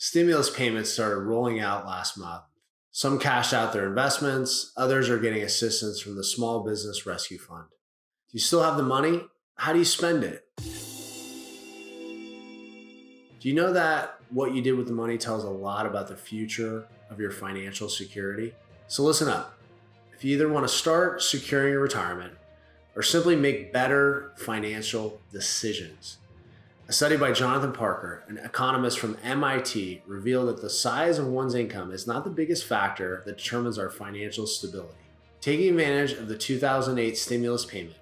Stimulus payments started rolling out last month. Some cashed out their investments, others are getting assistance from the Small Business Rescue Fund. Do you still have the money? How do you spend it? Do you know that what you did with the money tells a lot about the future of your financial security? So listen up. If you either want to start securing your retirement or simply make better financial decisions, a study by Jonathan Parker, an economist from MIT, revealed that the size of one's income is not the biggest factor that determines our financial stability. Taking advantage of the 2008 stimulus payment,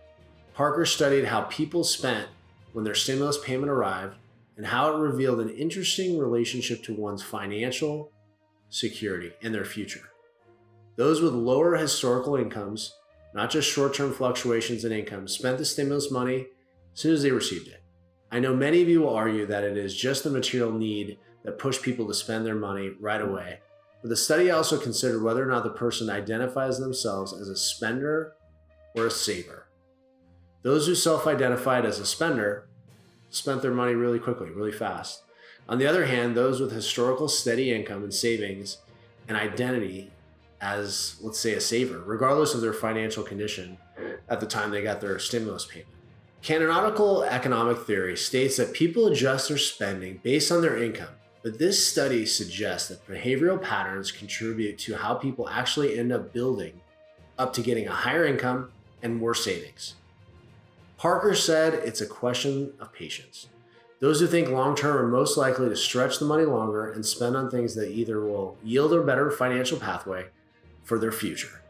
Parker studied how people spent when their stimulus payment arrived and how it revealed an interesting relationship to one's financial security and their future. Those with lower historical incomes, not just short-term fluctuations in income, spent the stimulus money as soon as they received it. I know many of you will argue that it is just the material need that pushed people to spend their money right away, but the study also considered whether or not the person identifies themselves as a spender or a saver. Those who self-identified as a spender spent their money really quickly, really fast. On the other hand, those with historical steady income and savings and identity as, let's say, a saver, regardless of their financial condition at the time they got their stimulus payment. Canonical economic theory states that people adjust their spending based on their income, but this study suggests that behavioral patterns contribute to how people actually end up building up to getting a higher income and more savings. Parker said it's a question of patience. Those who think long-term are most likely to stretch the money longer and spend on things that either will yield a better financial pathway for their future.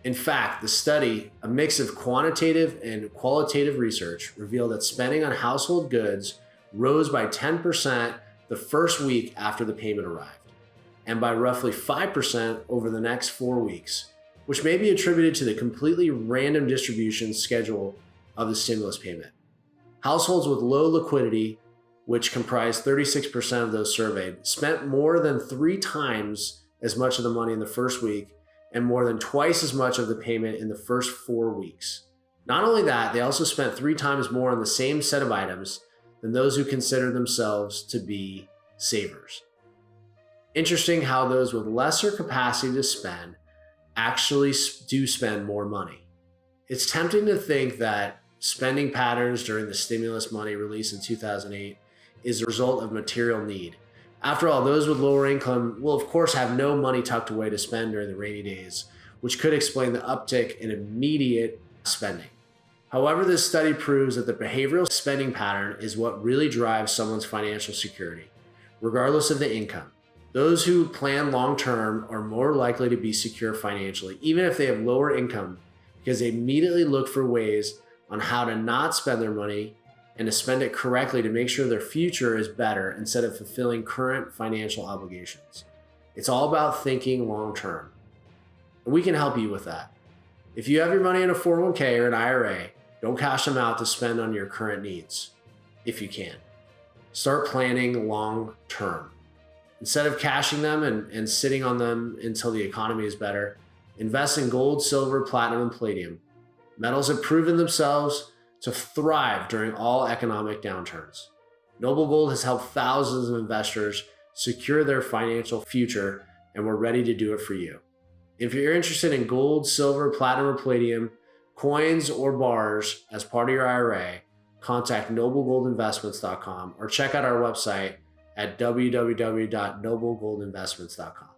In fact, the study, a mix of quantitative and qualitative research, revealed that spending on household goods rose by 10% the first week after the payment arrived, and by roughly 5% over the next 4 weeks, which may be attributed to the completely random distribution schedule of the stimulus payment. Households with low liquidity, which comprised 36% of those surveyed, spent more than 3 times as much of the money in the first week and more than twice as much of the payment in the first 4 weeks. Not only that, they also spent 3 times more on the same set of items than those who consider themselves to be savers. Interesting how those with lesser capacity to spend actually do spend more money. It's tempting to think that spending patterns during the stimulus money released in 2008 is a result of material need. After all, those with lower income will of course have no money tucked away to spend during the rainy days, which could explain the uptick in immediate spending. However, this study proves that the behavioral spending pattern is what really drives someone's financial security, regardless of the income. Those who plan long-term are more likely to be secure financially, even if they have lower income, because they immediately look for ways on how to not spend their money and to spend it correctly to make sure their future is better instead of fulfilling current financial obligations. It's all about thinking long-term, and we can help you with that. If you have your money in a 401k or an IRA, don't cash them out to spend on your current needs, if you can. Start planning long-term. Instead of cashing them and sitting on them until the economy is better, invest in gold, silver, platinum, and palladium. Metals have proven themselves to thrive during all economic downturns. Noble Gold has helped thousands of investors secure their financial future, and we're ready to do it for you. If you're interested in gold, silver, platinum, or palladium, coins, or bars as part of your IRA, contact noblegoldinvestments.com or check out our website at www.noblegoldinvestments.com.